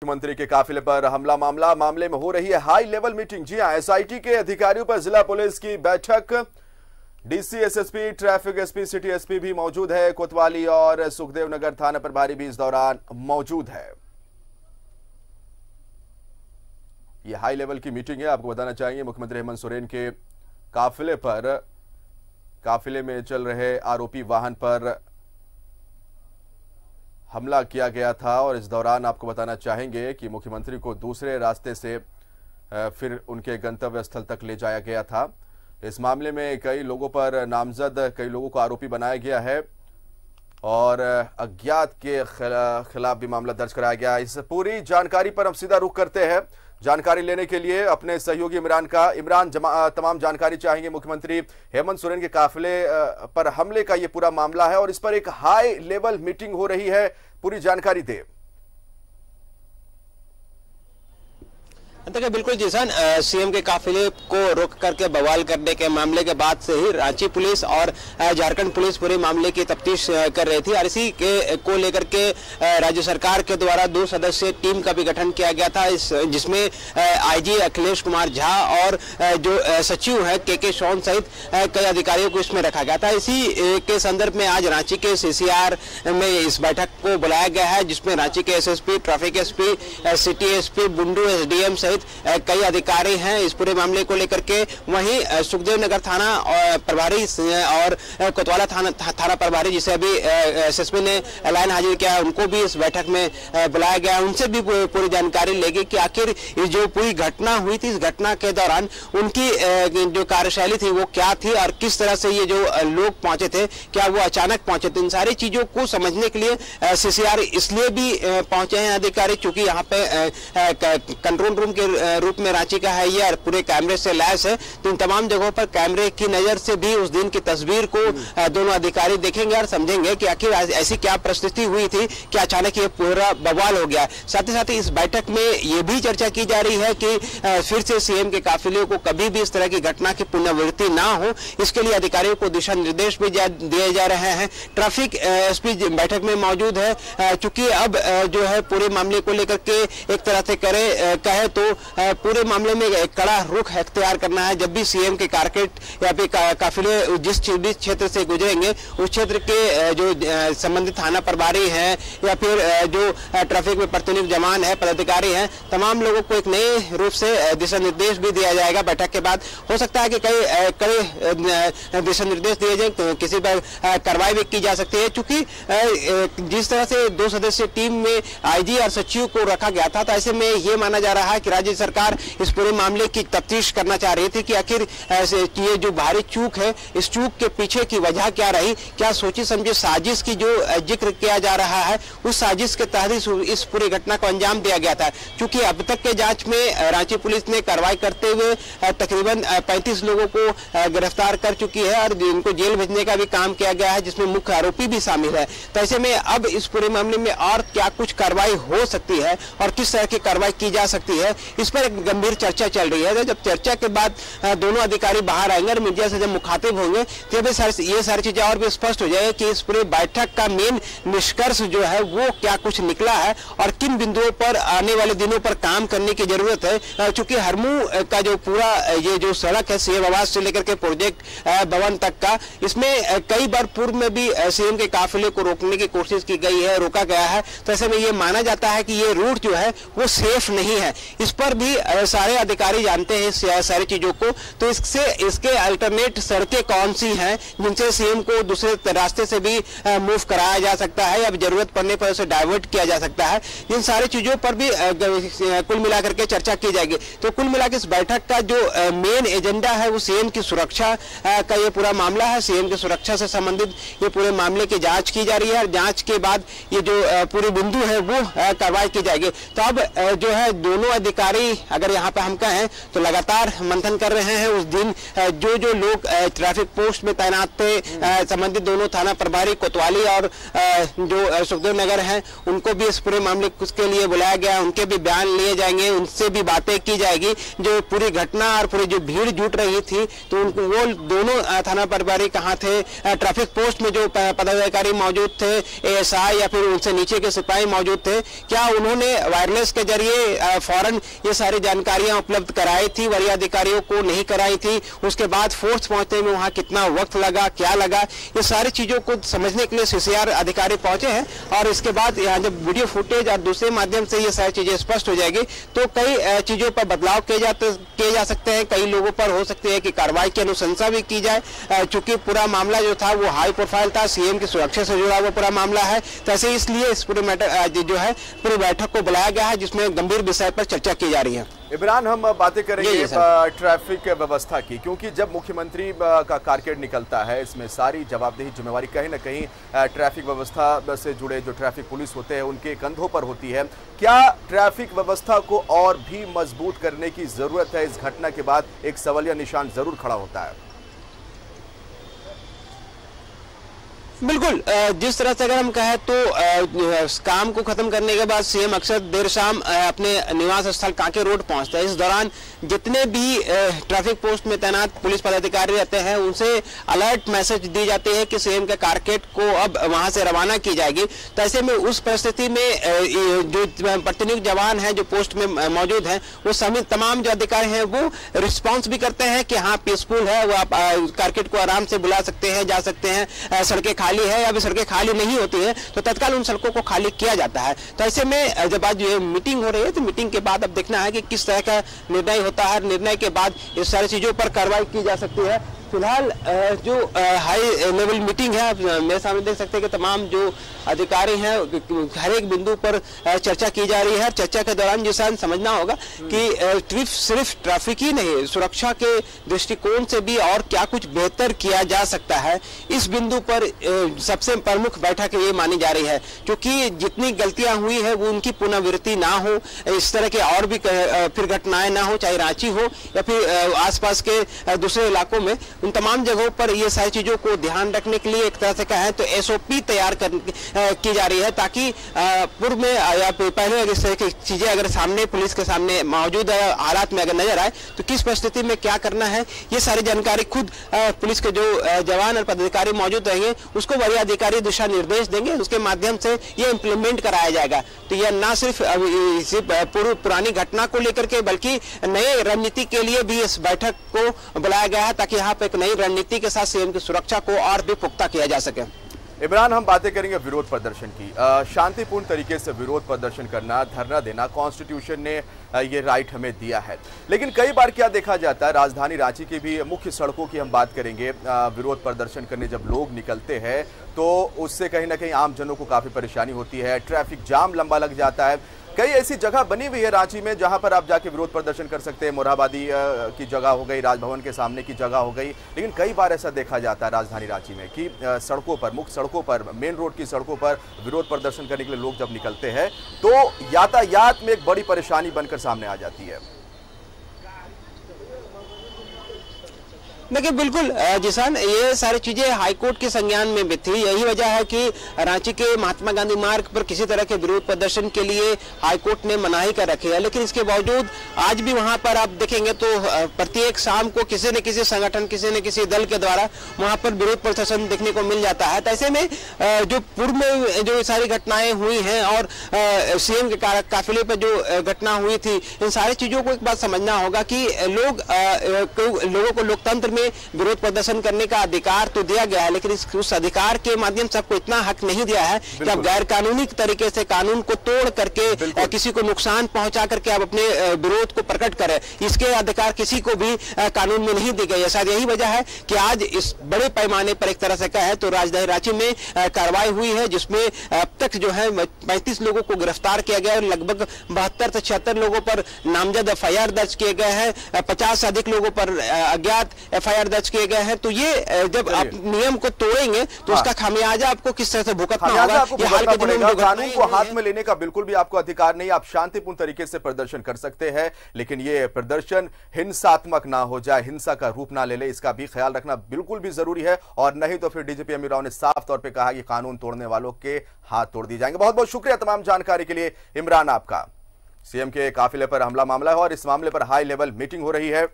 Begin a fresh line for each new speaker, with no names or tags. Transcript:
मुख्यमंत्री के काफिले पर हमला मामले में हो रही है हाई लेवल मीटिंग। जी हां, एसआईटी के अधिकारियों पर जिला पुलिस की बैठक। DC, SSP, traffic SP, city SP भी मौजूद है। कोतवाली और सुखदेव नगर थाना प्रभारी भी इस दौरान मौजूद है। ये हाई लेवल की मीटिंग है। आपको बताना चाहिए मुख्यमंत्री हेमंत सोरेन के काफिले में चल रहे आरोपी वाहन पर हमला किया गया था और इस दौरान आपको बताना चाहेंगे कि मुख्यमंत्री को दूसरे रास्ते से फिर उनके गंतव्य स्थल तक ले जाया गया था। इस मामले में कई लोगों को आरोपी बनाया गया है और अज्ञात के खिलाफ भी मामला दर्ज कराया गया। इस पूरी जानकारी पर हम सीधा रुख करते हैं। जानकारी लेने के लिए अपने सहयोगी इमरान तमाम जानकारी चाहेंगे। मुख्यमंत्री हेमंत सोरेन के काफिले पर हमले का ये पूरा मामला है और इस पर एक हाई लेवल मीटिंग हो रही है, पूरी जानकारी दे।
देखिए बिल्कुल जिसान, सीएम के काफिले को रोक करके बवाल करने के मामले के बाद से ही रांची पुलिस और झारखंड पुलिस पूरे मामले की तफ्तीश कर रही थी और इसी को लेकर के राज्य सरकार के द्वारा 2 सदस्यीय टीम का भी गठन किया गया था, जिसमें आईजी अखिलेश कुमार झा और जो सचिव है के शॉन सहित कई अधिकारियों को इसमें रखा गया था। इसी के संदर्भ में आज रांची के सीसीआर में इस बैठक को बुलाया गया है, जिसमें रांची के SSP, traffic SP, city SP, Bundu SDM सहित कई अधिकारी हैं इस पूरे मामले को लेकर के। वहीं सुखदेव नगर थाना प्रभारी और कोतवाला थाना प्रभारी, जिसे अभी एसएसपी ने ऐलान हाजिर किया है, उनको भी इस बैठक में बुलाया गया। उनसे भी पूरी जानकारी लेगी कि आखिर जो पूरी घटना हुई थी, इस घटना के दौरान उनकी जो कार्यशैली थी वो क्या थी और किस तरह से ये जो लोग पहुंचे थे, क्या वो अचानक पहुंचे थे। इन सारी चीजों को समझने के लिए सीसीआर इसलिए भी पहुंचे हैं अधिकारी, चूंकि यहाँ पे कंट्रोल रूम के रूप में रांची का है ये और पूरे कैमरे से लैस है, तो इन तमाम जगहों पर कैमरे की नजर से भी उस दिन की तस्वीर को दोनों अधिकारी देखेंगे और समझेंगे कि आखिर ऐसी क्या परिस्थिति हुई थी कि अचानक ये पूरा बवाल हो गया। साथ ही साथ इस बैठक में ये भी चर्चा की जा रही है कि फिर से सीएम के काफिले को कभी भी इस तरह की घटना की पुनरावृत्ति ना हो, इसके लिए अधिकारियों को दिशा निर्देश भी दिए जा रहे हैं। ट्रैफिक एसपी बैठक में मौजूद है, चूंकि अब जो है पूरे मामले को लेकर के एक तरह से कहे तो पूरे मामले में एक कड़ा रुख अख्तियार करना है। जब भी सीएम के कारकेट या फिर काफिले जिस क्षेत्र से गुजरेंगे, उस क्षेत्र के जो संबंधित थाना प्रभारी हैं या फिर जो ट्रैफिक में प्रतिनियुक्त जवान है, पदाधिकारी हैं, तमाम लोगों को एक नए रूप से दिशा निर्देश भी दिया जाएगा। बैठक के बाद हो सकता है कि कई दिशा निर्देश दिए जाए, तो किसी पर कार्रवाई भी की जा सकती है। चूंकि जिस तरह से 2 सदस्यीय टीम में आईजी और सचिव को रखा गया था, तो ऐसे में ये माना जा रहा है कि राज्य सरकार इस पूरे मामले की तफ्तीश करना चाह रही थी कि आखिर ये जो भारी चूक है, इस चूक के पीछे की वजह क्या रही, क्या सोची समझी साजिश की जो जिक्र किया जा रहा है, उस साजिश के तहत इस पूरी घटना को अंजाम दिया गया था। क्योंकि अब तक के जांच में रांची पुलिस ने कार्रवाई करते हुए तकरीबन 35 लोगों को गिरफ्तार कर चुकी है और इनको जेल भेजने का भी काम किया गया है, जिसमें मुख्य आरोपी भी शामिल है। तो ऐसे में अब इस पूरे मामले में और क्या कुछ कार्रवाई हो सकती है और किस तरह की कार्रवाई की जा सकती है, इस पर एक गंभीर चर्चा चल रही है। जब चर्चा के बाद दोनों अधिकारी बाहर आएंगे और मीडिया से जब मुखातिब होंगे, तब ये सारी चीजें और भी स्पष्ट हो जाए कि इस पूरे बैठक का मेन निष्कर्ष जो है वो क्या कुछ निकला है और किन बिंदुओं पर आने वाले दिनों पर काम करने की जरूरत है। चूंकि हरमू का जो पूरा ये जो सड़क है, सीएम आवास से लेकर के प्रोजेक्ट भवन तक का, इसमें कई बार पूर्व में भी सीएम के काफिले को रोकने की कोशिश की गई है, रोका गया है। तो ऐसे में ये माना जाता है कि ये रूट जो है वो सेफ नहीं है। इस पर भी सारे अधिकारी जानते हैं सारी चीजों को। तो इसके अल्टरनेट सड़कें कौन सी हैं जिनसे सीएम को दूसरे रास्ते से भी मूव कराया जा सकता है या जरूरत पड़ने पर उसे डाइवर्ट किया जा सकता है, इन सारी चीजों पर भी कुल मिलाकर के चर्चा की जाएगी। तो कुल मिलाकर इस बैठक का जो मेन एजेंडा है वो सीएम की सुरक्षा का ये पूरा मामला है। सीएम की सुरक्षा से संबंधित ये पूरे मामले की जांच की जा रही है और जांच के बाद ये जो पूरी बिंदु है वो कार्रवाई की जाएगी। तो अब जो है दोनों अधिकारी पदाधिकारी अगर यहाँ पे हम कहें तो लगातार मंथन कर रहे हैं। उस दिन जो लोग ट्रैफिक पोस्ट में तैनात थे, संबंधित दोनों थाना प्रभारी कोतवाली और जो सुखदेव नगर है, उनको भी इस पूरे मामले के लिए बुलाया गया। उनके भी बयान लिए जाएंगे, उनसे भी बातें की जाएगी। जो पूरी घटना और पूरी जो भीड़ जुट रही थी, तो उनको वो दोनों थाना प्रभारी कहाँ थे, ट्रैफिक पोस्ट में जो पदाधिकारी मौजूद थे, एएसआई या फिर उनसे नीचे के सिपाही मौजूद थे, क्या उन्होंने वायरलेस के जरिए फौरन ये सारी जानकारियां उपलब्ध कराई थी, वरीय अधिकारियों को नहीं कराई थी? उसके बाद फोर्स पहुंचने में वहां कितना वक्त लगा, क्या लगा, ये सारी चीजों को समझने के लिए सीसीआर अधिकारी पहुंचे हैं। और इसके बाद यहाँ जब वीडियो फुटेज और दूसरे माध्यम से ये सारी चीजें स्पष्ट हो जाएगी, तो कई चीजों पर बदलाव किए जा सकते हैं। कई लोगों पर हो सकती है कि कार्रवाई की अनुशंसा भी की जाए, चूंकि पूरा मामला जो था वो हाई प्रोफाइल था, सीएम की सुरक्षा से जुड़ा हुआ पूरा मामला है। तो ऐसे इसलिए इस पूरे मैटर जो है पूरी बैठक को बुलाया गया है, जिसमें गंभीर विषय पर चर्चा की जा रही है।
इमरान, हम बातें करेंगे ट्रैफिक व्यवस्था की, क्योंकि जब मुख्यमंत्री का कारकेड निकलता है, इसमें सारी जवाबदेही जिम्मेवारी कहीं ना कहीं ट्रैफिक व्यवस्था से जुड़े जो ट्रैफिक पुलिस होते हैं उनके कंधों पर होती है। क्या ट्रैफिक व्यवस्था को और भी मजबूत करने की जरूरत है? इस घटना के बाद एक सवालिया निशान जरूर खड़ा होता है।
बिल्कुल, जिस तरह से अगर हम कहें तो काम को खत्म करने के बाद सीएम अक्सर देर शाम अपने निवास स्थल कांके रोड पहुंचता है। इस दौरान जितने भी ट्रैफिक पोस्ट में तैनात पुलिस पदाधिकारी रहते हैं, उनसे अलर्ट मैसेज दी जाती है कि सीएम के कारकेड को अब वहां से रवाना की जाएगी। तो ऐसे में उस परिस्थिति में जो प्रतिनियुक्त जवान है जो पोस्ट में मौजूद है, वो सभी तमाम जो अधिकारी हैं वो रिस्पॉन्स भी करते हैं कि हाँ पीसफुल है, वो आप कारकेड को आराम से बुला सकते हैं, जा सकते हैं, सड़कें खाली है। या भी सड़कें खाली नहीं होती है तो तत्काल उन सड़कों को खाली किया जाता है। तो ऐसे में जब आज ये मीटिंग हो रही है, तो मीटिंग के बाद अब देखना है कि किस तरह का निर्णय होता है। निर्णय के बाद इस सारी चीजों पर कार्रवाई की जा सकती है। फिलहाल जो हाई लेवल मीटिंग है, आप मेरे सामने देख सकते हैं कि तमाम जो अधिकारी हैं हर एक बिंदु पर चर्चा की जा रही है। चर्चा के दौरान जिसे समझना होगा कि सिर्फ ट्रैफिक ही नहीं, सुरक्षा के दृष्टिकोण से भी और क्या कुछ बेहतर किया जा सकता है, इस बिंदु पर सबसे प्रमुख बैठक ये मानी जा रही है। क्योंकि जितनी गलतियां हुई है वो उनकी पुनरावृत्ति ना हो, इस तरह के और भी फिर घटनाएं ना हो, चाहे रांची हो या फिर आसपास के दूसरे इलाकों में, उन तमाम जगहों पर ये सारी चीजों को ध्यान रखने के लिए एक तरह से कहें तो एसओपी तैयार की जा रही है, ताकि पूर्व में या पहले इस तरह की चीजें अगर सामने पुलिस के सामने मौजूद है, हालात में अगर नजर आए तो किस परिस्थिति में क्या करना है, ये सारी जानकारी खुद पुलिस के जो जवान और पदाधिकारी मौजूद रहेंगे उसको वरीय अधिकारी दिशा निर्देश देंगे, उसके माध्यम से ये इम्प्लीमेंट कराया जाएगा। तो यह न सिर्फ पुरानी घटना को लेकर के बल्कि नए रणनीति के लिए भी इस बैठक को बुलाया गया है, ताकि यहाँ पे एक नई रणनीति के साथ सीएम की सुरक्षा को और भी पुख्ता किया जा सके।
इमरान, हम बातें करेंगे विरोध प्रदर्शन की। शांतिपूर्ण तरीके से विरोध प्रदर्शन करना, धरना देना, कॉन्स्टिट्यूशन ने ये राइट हमें दिया है। लेकिन कई बार क्या देखा जाता है, राजधानी रांची की भी मुख्य सड़कों की हम बात करेंगे, विरोध प्रदर्शन करने जब लोग निकलते हैं तो उससे कहीं ना कहीं आम जनों को काफ़ी परेशानी होती है, ट्रैफिक जाम लंबा लग जाता है। कई ऐसी जगह बनी हुई है रांची में जहां पर आप जाके विरोध प्रदर्शन कर सकते हैं। मोरहाबादी की जगह हो गई, राजभवन के सामने की जगह हो गई। लेकिन कई बार ऐसा देखा जाता है राजधानी रांची में कि सड़कों पर, मुख्य सड़कों पर, मेन रोड की सड़कों पर विरोध प्रदर्शन करने के लिए लोग जब निकलते हैं तो यातायात में एक बड़ी परेशानी बनकर सामने आ जाती है।
देखिए बिल्कुल जिसान, ये सारी चीजें हाईकोर्ट के संज्ञान में भी थी। यही वजह है कि रांची के महात्मा गांधी मार्ग पर किसी तरह के विरोध प्रदर्शन के लिए हाईकोर्ट ने मनाही कर रखी है। लेकिन इसके बावजूद आज भी वहां पर आप देखेंगे तो प्रत्येक शाम को किसी न किसी संगठन, किसी न किसी दल के द्वारा वहां पर विरोध प्रदर्शन देखने को मिल जाता है। तो ऐसे में जो पूर्व में जो सारी घटनाएं हुई हैं और सीएम के काफिले पर जो घटना हुई थी, इन सारी चीजों को एक बात समझना होगा कि लोगों को लोकतंत्र विरोध प्रदर्शन करने का अधिकार तो दिया गया है, लेकिन उस अधिकार के माध्यम से आपको इतना हक नहीं दिया है कि आप गैर कानूनी तरीके से कानून को तोड़ करके किसी को नुकसान पहुंचा करके आप अपने विरोध को प्रकट करें। इसके अधिकार किसी को भी कानून में नहीं दी गई है। शायद यही वजह है कि आज इस बड़े पैमाने पर एक तरह से कहे तो राजधानी रांची में कार्रवाई हुई है, जिसमें अब तक जो है 35 लोगों को गिरफ्तार किया गया है। लगभग 72 से 76 लोगों पर नामजद एफआईआर दर्ज किए गए हैं। 50 से अधिक लोगों पर अज्ञात एफआईआर दर्ज किए गए हैं। तो ये जब आप नियम को तोड़ेंगे तो उसका खामियाजा आपको किस तरह से भुगतना होगा, ये हाल के दिनों में
कानून को हाथ में लेने का बिल्कुल भी आपको अधिकार नहीं। आप शांतिपूर्ण तरीके से प्रदर्शन कर सकते हैं, लेकिन ये प्रदर्शन हिंसात्मक ना हो जाए, हिंसा का रूप ना ले ले, इसका भी ख्याल रखना बिल्कुल भी जरूरी है। और नहीं तो फिर डीजीपी अमीर राव ने साफ तौर पे कहा कि कानून तोड़ने वालों के हाथ तोड़ दिए जाएंगे। बहुत बहुत शुक्रिया तमाम जानकारी के लिए इमरान आपका। सीएम के काफिले पर हमला मामला है और इस मामले पर हाई लेवल मीटिंग हो रही है।